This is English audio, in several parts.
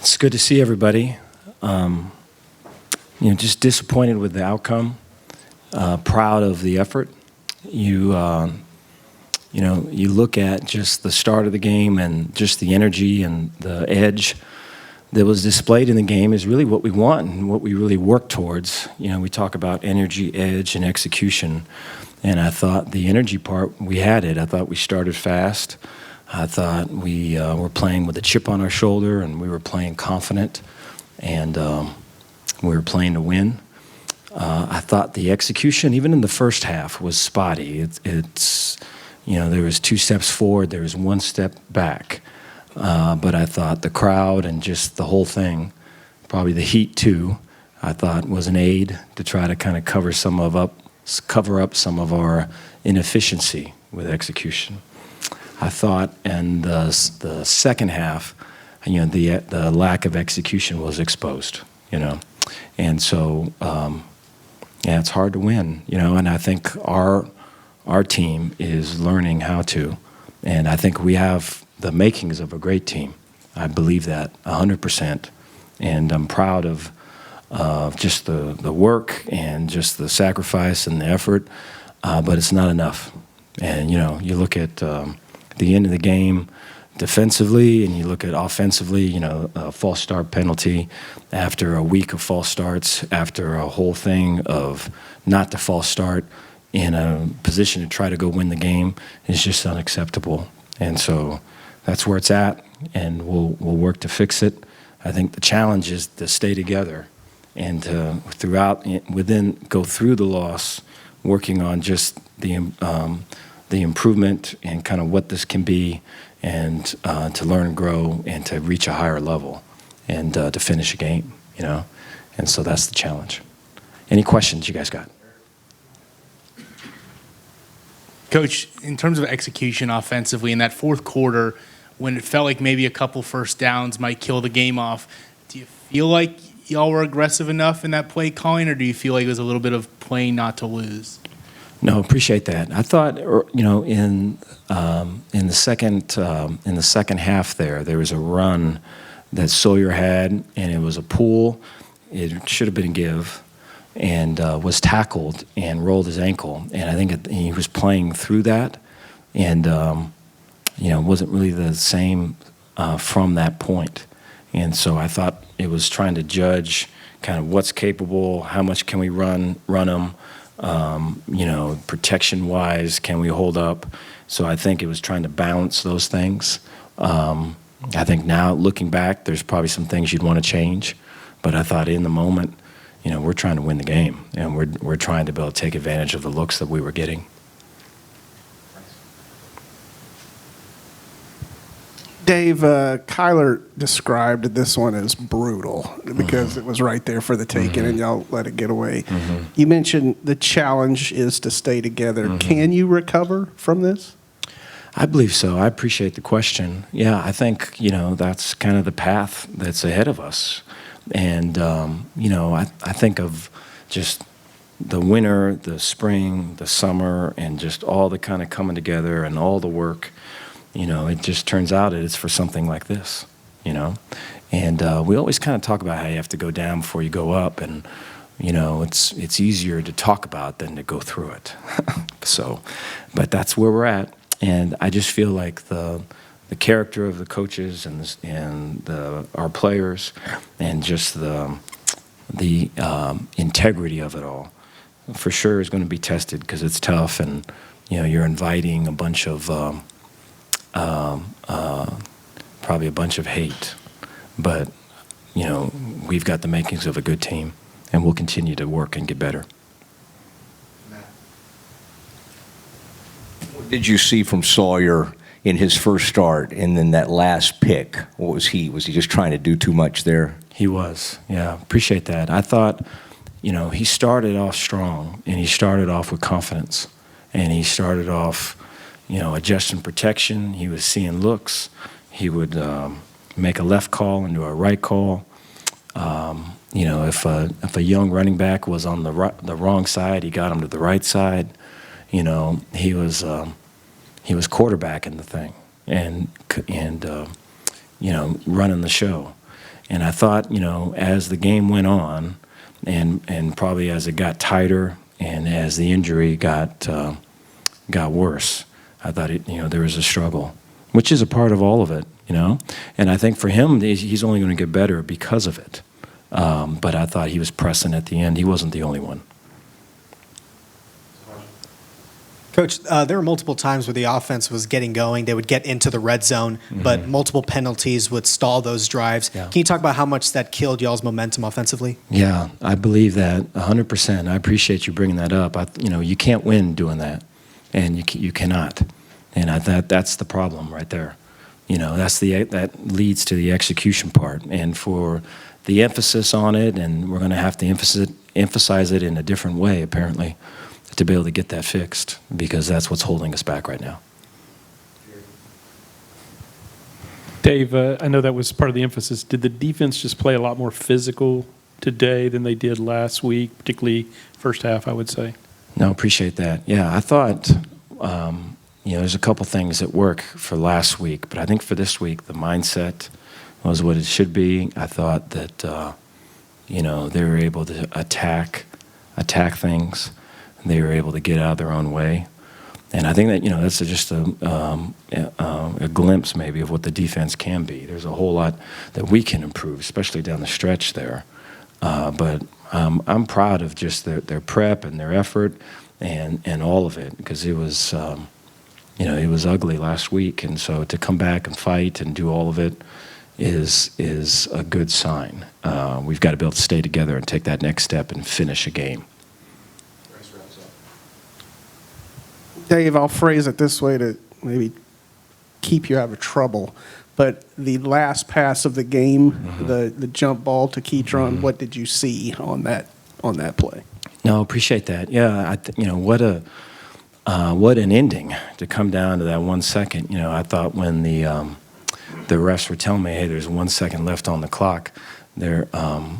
It's good to see everybody. Just disappointed with the outcome. Proud of the effort. You look at just the start of the game and just the energy and the edge that was displayed in the game is really what we want and what we really work towards. We talk about energy, edge, and execution. And I thought the energy part, we had it. I thought we started fast. I thought we were playing with a chip on our shoulder, and we were playing confident, and we were playing to win. I thought the execution, even in the first half, was spotty. There was 2 steps forward, there was 1 step back. But I thought the crowd and just the whole thing, probably the heat too, I thought was an aid to try to kind of cover up some of our inefficiency with execution. I thought in the second half, the lack of execution was exposed, and so it's hard to win, and I think our team is learning how to, and I think we have the makings of a great team. I believe that 100%, and I'm proud of just the work and just the sacrifice and the effort, but it's not enough. And you look at the end of the game defensively, and you look at offensively, a false start penalty after a week of false starts, after a whole thing of not to false start in a position to try to go win the game is just unacceptable. And so that's where it's at, and we'll work to fix it. I think the challenge is to stay together and to go through the loss, working on just the improvement and kind of what this can be, and to learn and grow and to reach a higher level and to finish a game, And so that's the challenge. Any questions you guys got? Coach, in terms of execution offensively in that fourth quarter, when it felt like maybe a couple first downs might kill the game off, do you feel like y'all were aggressive enough in that play calling, or do you feel like it was a little bit of playing not to lose? No, appreciate that. I thought, in the second half there was a run that Sawyer had, and it was a pull. It should have been a give, and was tackled and rolled his ankle. And I think he was playing through that, and wasn't really the same from that point. And so I thought it was trying to judge kind of what's capable, how much can we run him. Protection-wise, can we hold up? So I think it was trying to balance those things. I think now, looking back, there's probably some things you'd want to change. But I thought in the moment, we're trying to win the game, and we're trying to be able to take advantage of the looks that we were getting. Dave, Kyler described this one as brutal because it was right there for the taking, and y'all let it get away. Mm-hmm. You mentioned the challenge is to stay together. Mm-hmm. Can you recover from this? I believe so. I appreciate the question. Yeah, I think, that's kind of the path that's ahead of us. And, I think of just the winter, the spring, the summer, and just all the kind of coming together and all the work. It just turns out it's for something like this, And we always kind of talk about how you have to go down before you go up, and it's easier to talk about than to go through it. But that's where we're at, and I just feel like the character of the coaches and our players, and just the integrity of it all, for sure is going to be tested because it's tough, and you're inviting a bunch of probably a bunch of hate, but we've got the makings of a good team, and we'll continue to work and get better. What did you see from Sawyer in his first start, and then that last pick? What was he? Was he just trying to do too much there? He was. Yeah, appreciate that. I thought, he started off strong, and he started off with confidence, and he started off, adjusting protection. He was seeing looks. He would make a left call into a right call. If a young running back was on the wrong side, he got him to the right side. He was quarterbacking the thing and running the show. And I thought, as the game went on, and probably as it got tighter and as the injury got worse, I thought there was a struggle, which is a part of all of it, And I think for him, he's only going to get better because of it. But I thought he was pressing at the end. He wasn't the only one. Coach, there were multiple times where the offense was getting going. They would get into the red zone, but multiple penalties would stall those drives. Yeah. Can you talk about how much that killed y'all's momentum offensively? Yeah, I believe that 100%. I appreciate you bringing that up. You can't win doing that, and you cannot. And I thought that's the problem right there. That leads to the execution part, and for the emphasis on it, and we're going to have to emphasize it in a different way, apparently, to be able to get that fixed, because that's what's holding us back right now. Dave, I know that was part of the emphasis. Did the defense just play a lot more physical today than they did last week, particularly first half, I would say? No, appreciate that. Yeah, I thought, there's a couple things that work for last week, but I think for this week, the mindset was what it should be. I thought that, they were able to attack things. They were able to get out of their own way. And I think that, that's just a glimpse maybe of what the defense can be. There's a whole lot that we can improve, especially down the stretch there. But I'm proud of just their prep and their effort and all of it, because it was, it was ugly last week. And so to come back and fight and do all of it is a good sign. We've got to be able to stay together and take that next step and finish a game. Dave, I'll phrase it this way to maybe keep you out of trouble. But the last pass of the game, the jump ball to Ketron, what did you see on that play? No, appreciate that. Yeah, what an ending to come down to that 1 second. I thought when the refs were telling me, hey, there's 1 second left on the clock, they were all,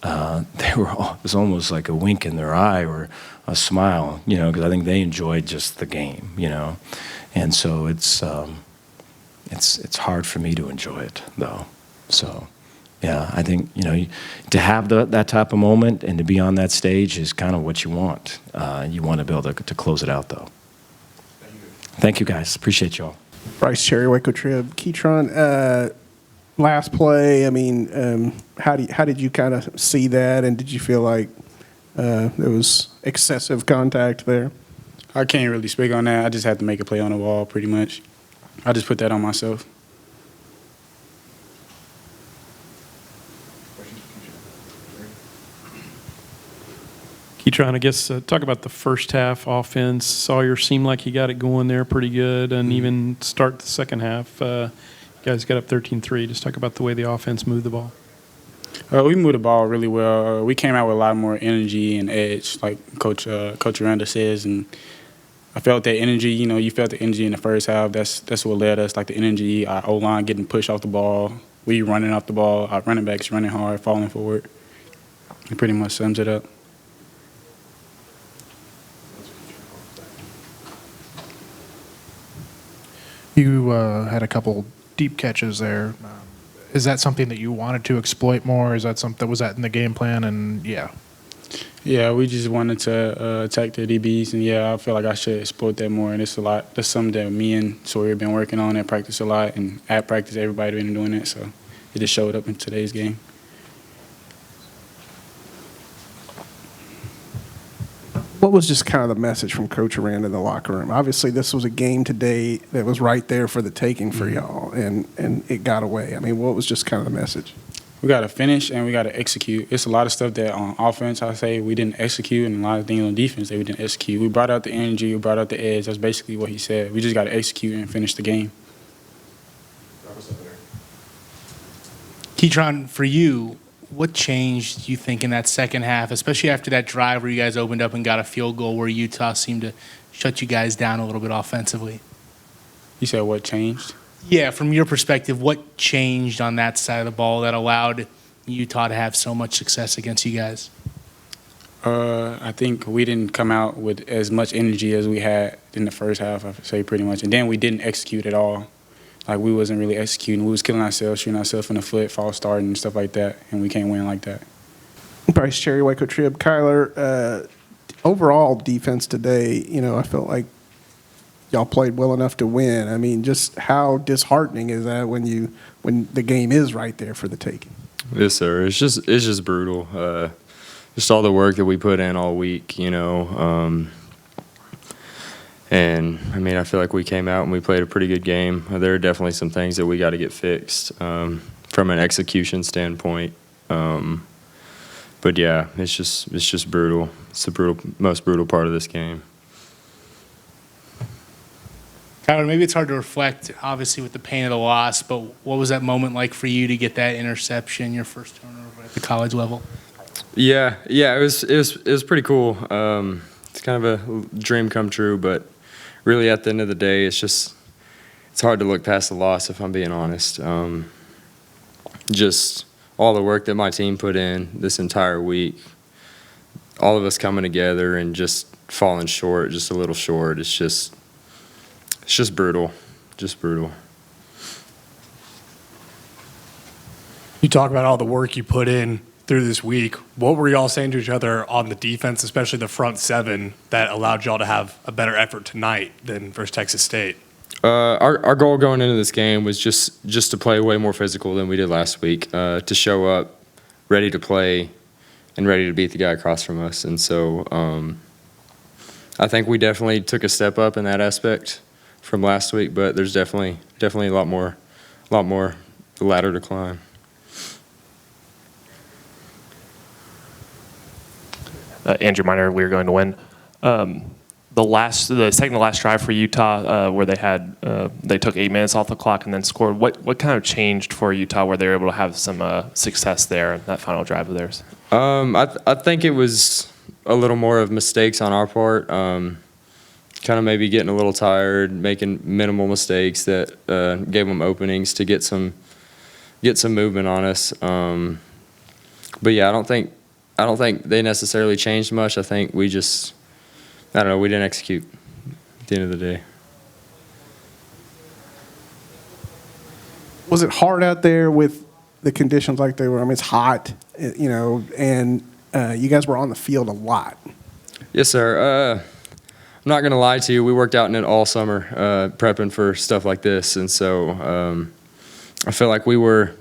it was almost like a wink in their eye or a smile, because I think they enjoyed just the game, and so it's hard for me to enjoy it though. So yeah, I think to have that type of moment and to be on that stage is kind of what you want. You want to be able to close it out though. Thank you guys, appreciate y'all. Bryce Cherry, Waco Trib, Ketron. Last play, how did you kind of see that, and did you feel like there was excessive contact there? I can't really speak on that. I just had to make a play on the wall, pretty much. I just put that on myself. Ketron, I guess, talk about the first half offense. Sawyer seemed like he got it going there pretty good, and even start the second half. You guys got up 13-3. Just talk about the way the offense moved the ball. We moved the ball really well. We came out with a lot more energy and edge, like Coach Aranda says, and I felt that energy. You felt the energy in the first half. That's what led us, like the energy, our O-line getting pushed off the ball, we running off the ball, our running backs running hard, falling forward. It pretty much sums it up. You had a couple deep catches there. Is that something that you wanted to exploit more? Is that something that was in the game plan? And yeah, we just wanted to attack the DBs, and I feel like I should exploit that more. And it's a lot. That's something that me and Sawyer have been working on at practice a lot, and at practice everybody been doing it. So it just showed up in today's game. What was just kind of the message from Coach Aranda in the locker room? Obviously, this was a game today that was right there for the taking for y'all, and it got away. What was just kind of the message? We got to finish and we got to execute. It's a lot of stuff that on offense I say we didn't execute, and a lot of things on defense that we didn't execute. We brought out the energy, we brought out the edge. That's basically what he said. We just got to execute and finish the game. Ketron, for you, what changed, you think, in that second half, especially after that drive where you guys opened up and got a field goal where Utah seemed to shut you guys down a little bit offensively? You said what changed? Yeah, from your perspective, what changed on that side of the ball that allowed Utah to have so much success against you guys? I think we didn't come out with as much energy as we had in the first half, I would say, pretty much. And then we didn't execute at all. like we wasn't really executing. We was killing ourselves, shooting ourselves in the foot, false starting and stuff like that, and we can't win like that. Bryce, Cherry, Waco Trib, Kyler, overall defense today, I felt like y'all played well enough to win. I mean, just how disheartening is that when the game is right there for the taking? Yes, sir. It's just brutal. Just all the work that we put in all week, and I mean, I feel like we came out and we played a pretty good game. There are definitely some things that we got to get fixed from an execution standpoint. But yeah, it's just brutal. It's the most brutal part of this game. Kyler, maybe it's hard to reflect, obviously, with the pain of the loss, but what was that moment like for you to get that interception, your first turnover at the college level? Yeah, it was pretty cool. It's kind of a dream come true, but really at the end of the day, it's hard to look past the loss, if I'm being honest. Just all the work that my team put in this entire week, all of us coming together and just falling short, just a little short. It's just brutal, just brutal. You talk about all the work you put in through this week. What were y'all saying to each other on the defense, especially the front seven, that allowed y'all to have a better effort tonight than versus Texas State? Our goal going into this game was just to play way more physical than we did last week, to show up ready to play and ready to beat the guy across from us. And so I think we definitely took a step up in that aspect from last week, but there's definitely a lot more the ladder to climb. Andrew Miner, we were going to win. The second to last drive for Utah, where they took 8 minutes off the clock and then scored. What kind of changed for Utah where they were able to have some success there in that final drive of theirs? I think it was a little more of mistakes on our part. Kind of maybe getting a little tired, making minimal mistakes that gave them openings to get some movement on us. But yeah, I don't think they necessarily changed much. I think we didn't execute at the end of the day. Was it hard out there with the conditions like they were? I mean, it's hot, and you guys were on the field a lot. Yes, sir. I'm not going to lie to you. We worked out in it all summer, prepping for stuff like this. And so I feel like we were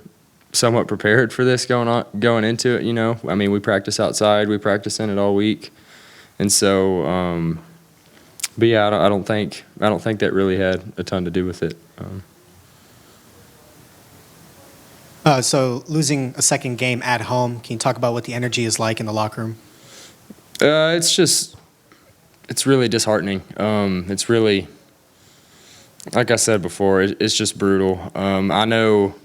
somewhat prepared for this going into it, I mean, we practice outside. We practice in it all week. And so, but yeah, I don't think that really had a ton to do with it. So losing a second game at home, can you talk about what the energy is like in the locker room? It's really disheartening. It's really, like I said before, it's just brutal. I know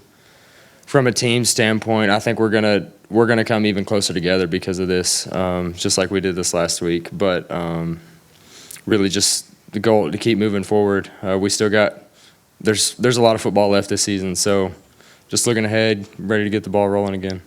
from a team standpoint, I think we're gonna come even closer together because of this, just like we did this last week. But really, just the goal to keep moving forward. We still got there's a lot of football left this season, so just looking ahead, ready to get the ball rolling again.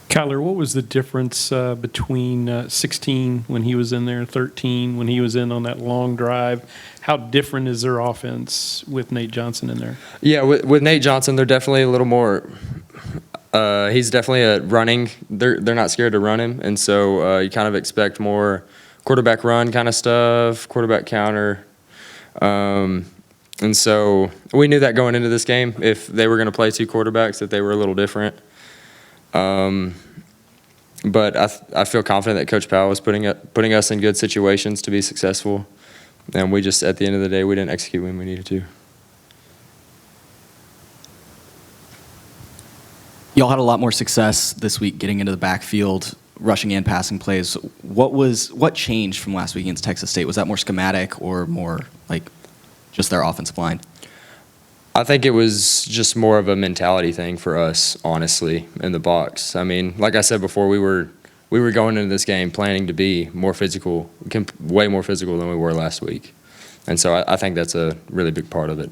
Kyler, what was the difference between 16 when he was in there, 13 when he was in on that long drive? How different is their offense with Nate Johnson in there? Yeah, with Nate Johnson, they're definitely a little more. He's definitely a running. They're not scared to run him, and so you kind of expect more quarterback run kind of stuff, quarterback counter. And so we knew that going into this game, if they were going to play two quarterbacks, that they were a little different. But I feel confident that Coach Powell was putting us in good situations to be successful. And we just, at the end of the day, we didn't execute when we needed to. Y'all had a lot more success this week getting into the backfield, rushing and passing plays. What changed from last week against Texas State? Was that more schematic or more like just their offensive line? I think it was just more of a mentality thing for us, honestly, in the box. I mean, like I said before, we were going into this game planning to be more physical, way more physical than we were last week. And so I think that's a really big part of it.